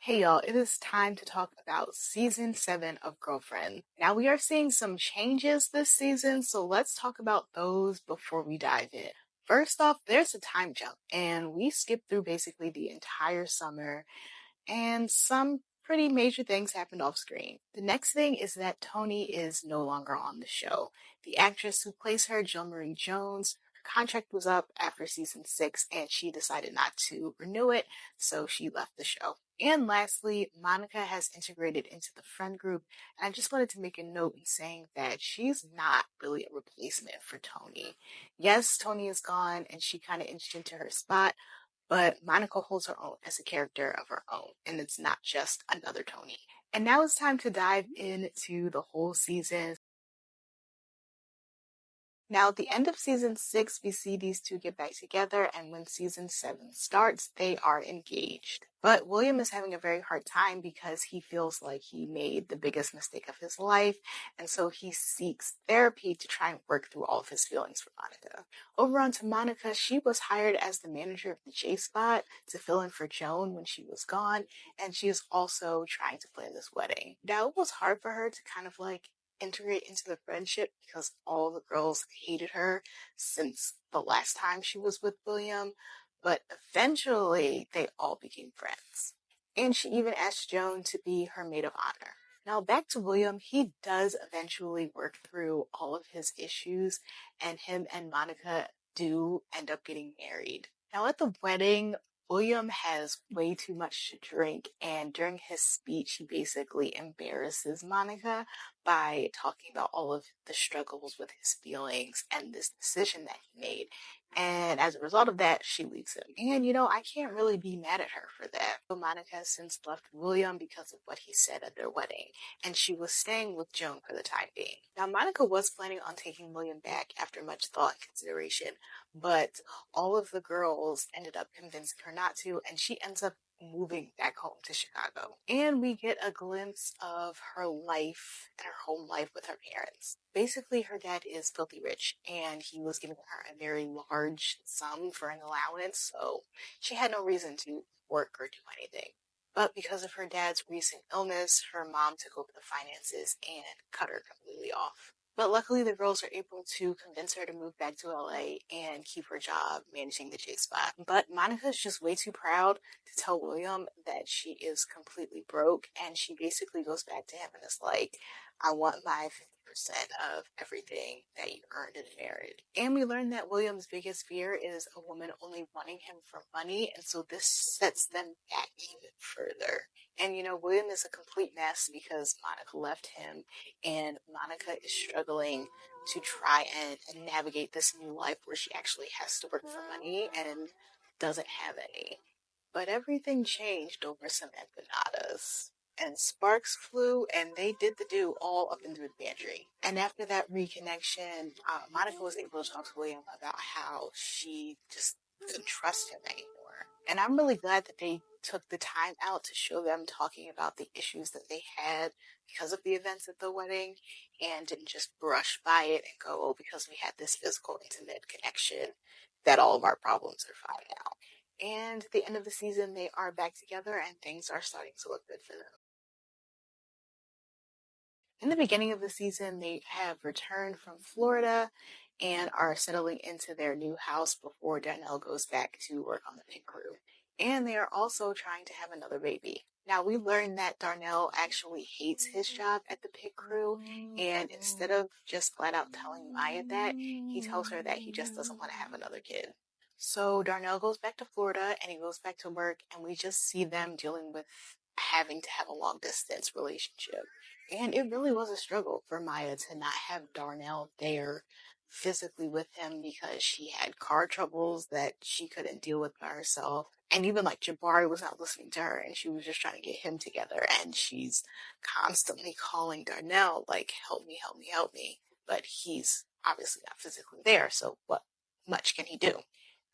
Hey y'all, it is time to talk about season 7 of Girlfriend. Now we are seeing some changes this season, so let's talk about those before we dive in. First off, there's a time jump, and we skipped through basically the entire summer and some pretty major things happened off screen. The next thing is that Tony is no longer on the show. The actress who plays her, Jill Marie Jones, her contract was up after season 6 and she decided not to renew it, so she left the show. And lastly, Monica has integrated into the friend group, and I just wanted to make a note in saying that she's not really a replacement for Tony. Yes, Tony is gone and she kind of inched into her spot, but Monica holds her own as a character of her own, and it's not just another Tony. And now it's time to dive into the whole season. Now, at the end of season 6, we see these two get back together, and when season 7 starts, they are engaged. But William is having a very hard time because he feels like he made the biggest mistake of his life, and so he seeks therapy to try and work through all of his feelings for Monica. Over on to Monica, she was hired as the manager of the J Spot to fill in for Joan when she was gone, and she is also trying to plan this wedding. Now, it was hard for her to kind of integrate into the friendship because all the girls hated her since the last time she was with William, but eventually they all became friends. And she even asked Joan to be her maid of honor. Now back to William, he does eventually work through all of his issues, and him and Monica do end up getting married. Now at the wedding, William has way too much to drink, and during his speech, he basically embarrasses Monica by talking about all of the struggles with his feelings and this decision that he made. And as a result of that, she leaves him. And I can't really be mad at her for that. So Monica has since left William because of what he said at their wedding, and she was staying with Joan for the time being. Now, Monica was planning on taking William back after much thought and consideration, but all of the girls ended up convincing her not to, and she ends up moving back home to Chicago. And we get a glimpse of her life and her home life with her parents. Basically, her dad is filthy rich, and he was giving her a very large sum for an allowance, so she had no reason to work or do anything. But because of her dad's recent illness, her mom took over the finances and cut her completely off. But luckily, the girls are able to convince her to move back to LA and keep her job managing the J Spot. But Monica's just way too proud to tell William that she is completely broke, and she basically goes back to him and is like, I want my 50% of everything that you earned in marriage. And we learn that William's biggest fear is a woman only wanting him for money, and so this sets them back even further. And William is a complete mess because Monica left him, and Monica is struggling to try and navigate this new life where she actually has to work for money and doesn't have any. But everything changed over some empanadas. And sparks flew, and they did the do all up and through the pantry. And after that reconnection, Monica was able to talk to William about how she just couldn't trust him anymore. And I'm really glad that they took the time out to show them talking about the issues that they had because of the events at the wedding, and didn't just brush by it and go, oh, because we had this physical, intimate connection, that all of our problems are fine now. And at the end of the season, they are back together and things are starting to look good for them. In the beginning of the season, they have returned from Florida and are settling into their new house before Danielle goes back to work on the pit crew. And they are also trying to have another baby. Now, we learned that Darnell actually hates his job at the pit crew, and instead of just flat out telling Maya that, he tells her that he just doesn't want to have another kid. So Darnell goes back to Florida and he goes back to work, and we just see them dealing with having to have a long distance relationship. And it really was a struggle for Maya to not have Darnell there physically with him because she had car troubles that she couldn't deal with by herself. And even Jabari was not listening to her, and she was just trying to get him together. And she's constantly calling Darnell, like, help me, help me, help me. But he's obviously not physically there, so what much can he do?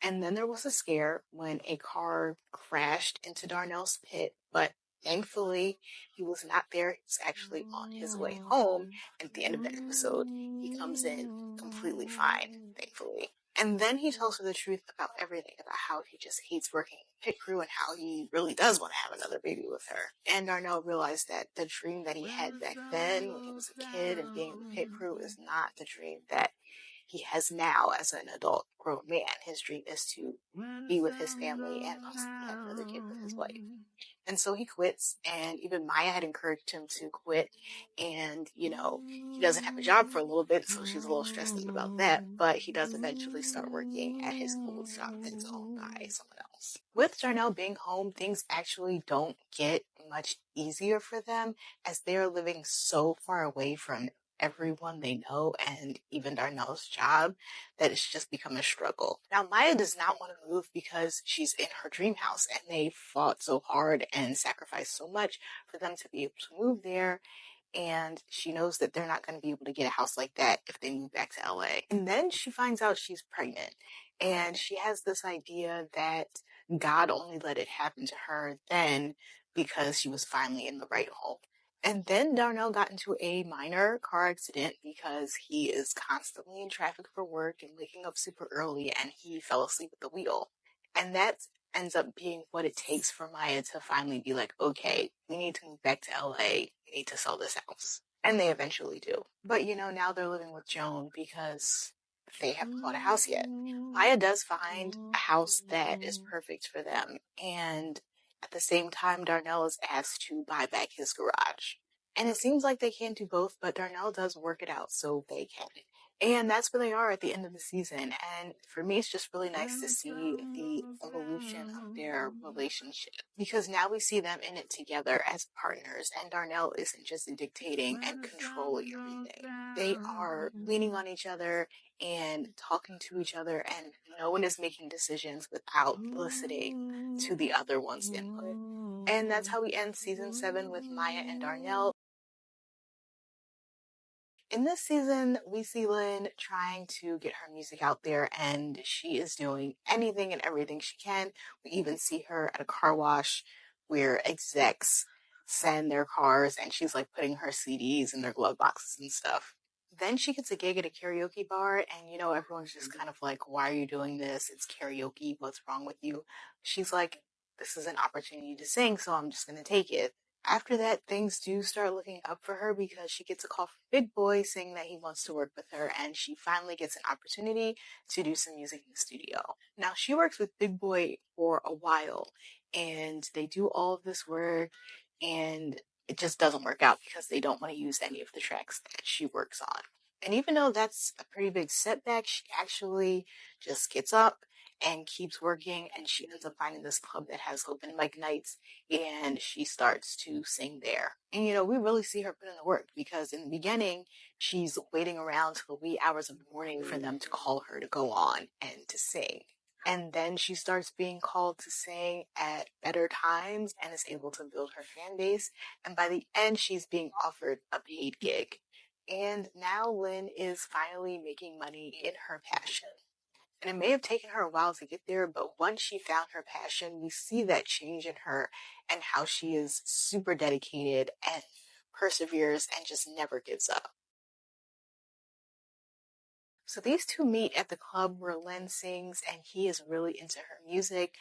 And then there was a scare when a car crashed into Darnell's pit, but thankfully he was not there. He was actually on his way home. And at the end of the episode, he comes in completely fine, thankfully. And then he tells her the truth about everything, about how he just hates working in the pit crew and how he really does want to have another baby with her. And Darnell realized that the dream that he had back then when he was a kid and being in the pit crew is not the dream that he has now as an adult grown man. His dream is to be with his family and possibly have another kid with his wife. And so he quits, and even Maya had encouraged him to quit. And, he doesn't have a job for a little bit, so she's a little stressed out about that. But he does eventually start working at his clothes shop that's owned by someone else. With Darnell being home, things actually don't get much easier for them as they're living so far away from everyone they know and even Darnell's job that it's just become a struggle. Now, Maya does not want to move because she's in her dream house and they fought so hard and sacrificed so much for them to be able to move there. And she knows that they're not going to be able to get a house like that if they move back to LA. And then she finds out she's pregnant. And she has this idea that God only let it happen to her then because she was finally in the right home. And then Darnell got into a minor car accident because he is constantly in traffic for work and waking up super early, and he fell asleep at the wheel. And that ends up being what it takes for Maya to finally be like, okay, we need to move back to LA. We need to sell this house. And they eventually do. But now they're living with Joan because they haven't bought a house yet. Maya does find a house that is perfect for them. And at the same time, Darnell is asked to buy back his garage. And it seems like they can't do both, but Darnell does work it out so they can. And that's where they are at the end of the season. And for me, it's just really nice to see the evolution of their relationship. Because now we see them in it together as partners. And Darnell isn't just dictating and controlling everything. They are leaning on each other and talking to each other. And no one is making decisions without listening to the other one's input. And that's how we end season 7 with Maya and Darnell. In this season, we see Lynn trying to get her music out there, and she is doing anything and everything she can. We even see her at a car wash where execs send their cars, and she's like putting her CDs in their glove boxes and stuff. Then she gets a gig at a karaoke bar, and everyone's just kind of like, why are you doing this? It's karaoke. What's wrong with you? She's like, this is an opportunity to sing, so I'm just going to take it. After that, things do start looking up for her because she gets a call from Big Boy saying that he wants to work with her, and she finally gets an opportunity to do some music in the studio. Now, she works with Big Boy for a while, and they do all of this work, and it just doesn't work out because they don't want to use any of the tracks that she works on. And even though that's a pretty big setback, she actually just gets up and keeps working, and she ends up finding this club that has open mic nights, and she starts to sing there. And we really see her put in the work because in the beginning, she's waiting around till the wee hours of the morning for them to call her to go on and to sing. And then she starts being called to sing at better times and is able to build her fan base. And by the end, she's being offered a paid gig. And now Lynn is finally making money in her passion. And it may have taken her a while to get there, but once she found her passion, we see that change in her and how she is super dedicated and perseveres and just never gives up. So these two meet at the club where Lynn sings, and he is really into her music,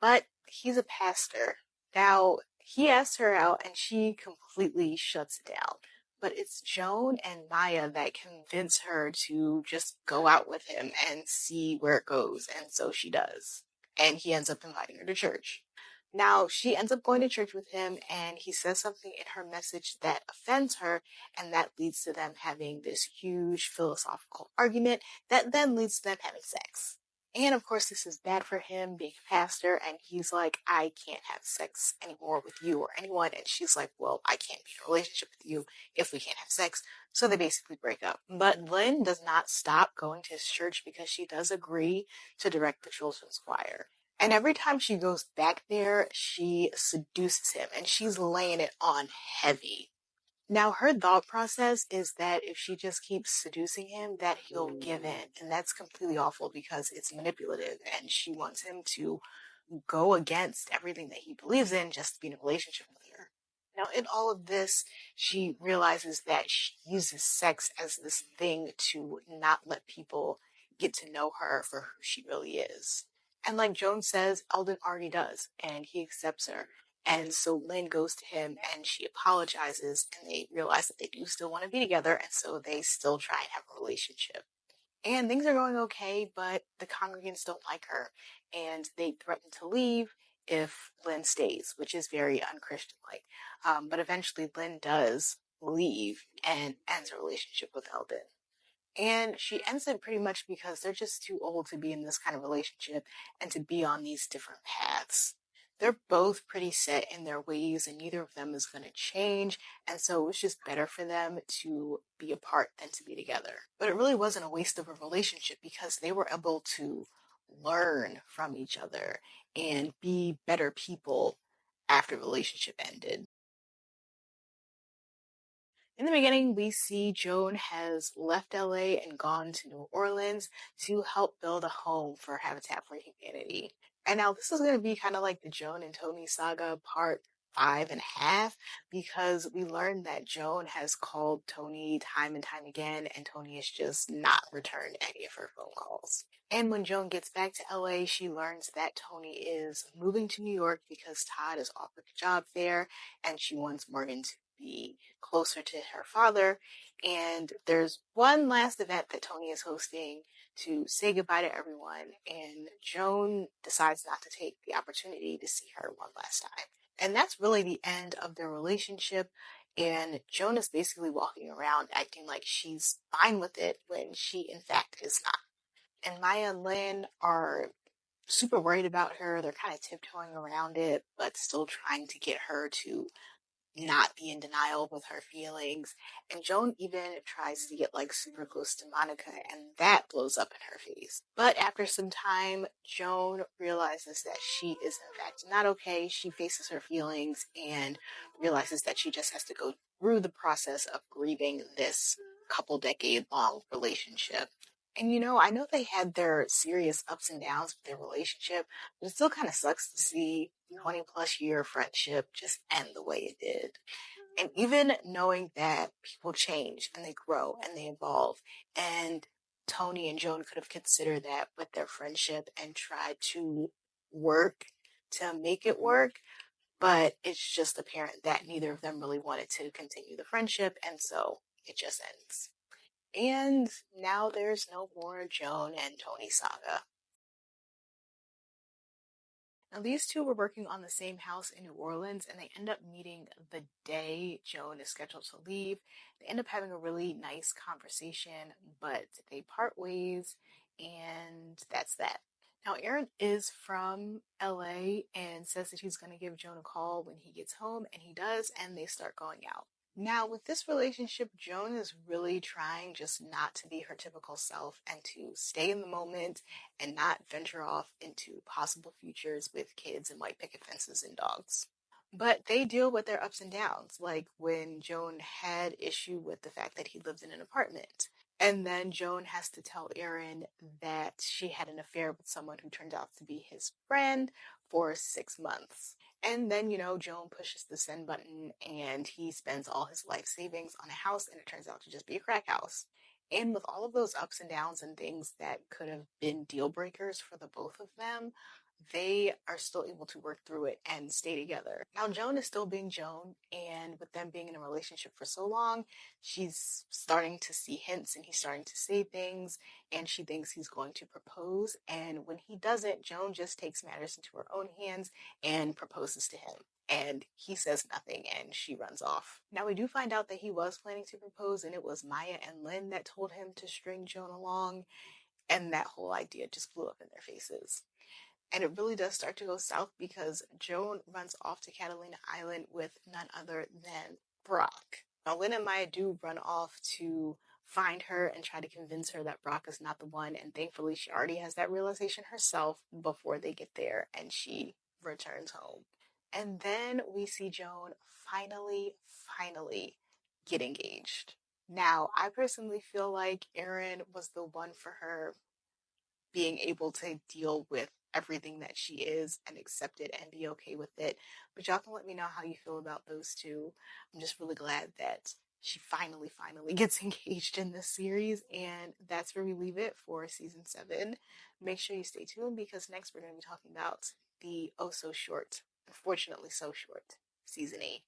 but he's a pastor. Now, he asks her out and she completely shuts it down. But it's Joan and Maya that convince her to just go out with him and see where it goes. And so she does. And he ends up inviting her to church. Now, she ends up going to church with him, and he says something in her message that offends her, and that leads to them having this huge philosophical argument that then leads to them having sex. And of course, this is bad for him being a pastor, and he's like, I can't have sex anymore with you or anyone. And she's like, well, I can't be in a relationship with you if we can't have sex. So they basically break up. But Lynn does not stop going to his church because she does agree to direct the children's choir. And every time she goes back there, she seduces him, and she's laying it on heavy. Now, her thought process is that if she just keeps seducing him, that he'll give in. And that's completely awful because it's manipulative, and she wants him to go against everything that he believes in just to be in a relationship with her. Now, in all of this, she realizes that she uses sex as this thing to not let people get to know her for who she really is. And like Joan says, Eldon already does, and he accepts her. And so Lynn goes to him and she apologizes, and they realize that they do still want to be together, and so they still try and have a relationship. And things are going okay, but the congregants don't like her, and they threaten to leave if Lynn stays, which is very unchristian-like. But eventually, Lynn does leave and ends her relationship with Eldon. And she ends it pretty much because they're just too old to be in this kind of relationship and to be on these different paths. They're both pretty set in their ways, and neither of them is going to change. And so it was just better for them to be apart than to be together. But it really wasn't a waste of a relationship because they were able to learn from each other and be better people after the relationship ended. In the beginning, we see Joan has left LA and gone to New Orleans to help build a home for Habitat for Humanity. And now this is going to be kind of like the Joan and Tony saga part 5.5, because we learned that Joan has called Tony time and time again, and Tony has just not returned any of her phone calls. And when Joan gets back to LA, she learns that Tony is moving to New York because Todd is offered a job there, and she wants Morgan to be closer to her father. And there's one last event that Tony is hosting to say goodbye to everyone. And Joan decides not to take the opportunity to see her one last time. And that's really the end of their relationship. And Joan is basically walking around acting like she's fine with it when she, in fact, is not. And Maya and Lynn are super worried about her. They're kind of tiptoeing around it, but still trying to get her to not be in denial with her feelings. And Joan even tries to get like super close to Monica, and that blows up in her face. But after some time, Joan realizes that she is in fact not okay. She faces her feelings and realizes that she just has to go through the process of grieving this couple decade long relationship. And I know they had their serious ups and downs with their relationship, but it still kind of sucks to see 20 plus year friendship just end the way it did. And even knowing that people change and they grow and they evolve, and Tony and Joan could have considered that with their friendship and tried to work to make it work, but it's just apparent that neither of them really wanted to continue the friendship, and so it just ends. And now there's no more Joan and Tony saga. Now, these two were working on the same house in New Orleans, and they end up meeting the day Joan is scheduled to leave. They end up having a really nice conversation, but they part ways, and that's that. Now, Aaron is from LA and says that he's going to give Joan a call when he gets home, and he does, and they start going out. Now, with this relationship, Joan is really trying just not to be her typical self and to stay in the moment and not venture off into possible futures with kids and white picket fences and dogs. But they deal with their ups and downs, like when Joan had issue with the fact that he lived in an apartment. And then Joan has to tell Aaron that she had an affair with someone who turned out to be his friend for 6 months. And then, Joan pushes the send button and he spends all his life savings on a house, and it turns out to just be a crack house. And with all of those ups and downs and things that could have been deal breakers for the both of them, they are still able to work through it and stay together. Now, Joan is still being Joan, and with them being in a relationship for so long, she's starting to see hints and he's starting to say things, and she thinks he's going to propose. And when he doesn't, Joan just takes matters into her own hands and proposes to him. And he says nothing and she runs off. Now, we do find out that he was planning to propose, and it was Maya and Lynn that told him to string Joan along, and that whole idea just blew up in their faces. And it really does start to go south because Joan runs off to Catalina Island with none other than Brock. Now, Lynn and Maya do run off to find her and try to convince her that Brock is not the one. And thankfully, she already has that realization herself before they get there, and she returns home. And then we see Joan finally get engaged. Now, I personally feel like Aaron was the one for her, being able to deal with everything that she is and accept it and be okay with it. But y'all can let me know how you feel about those two. I'm just really glad that she finally gets engaged in this series. And that's where we leave it for season 7. Make sure you stay tuned because next we're going to be talking about the oh so short, unfortunately so short, season 8.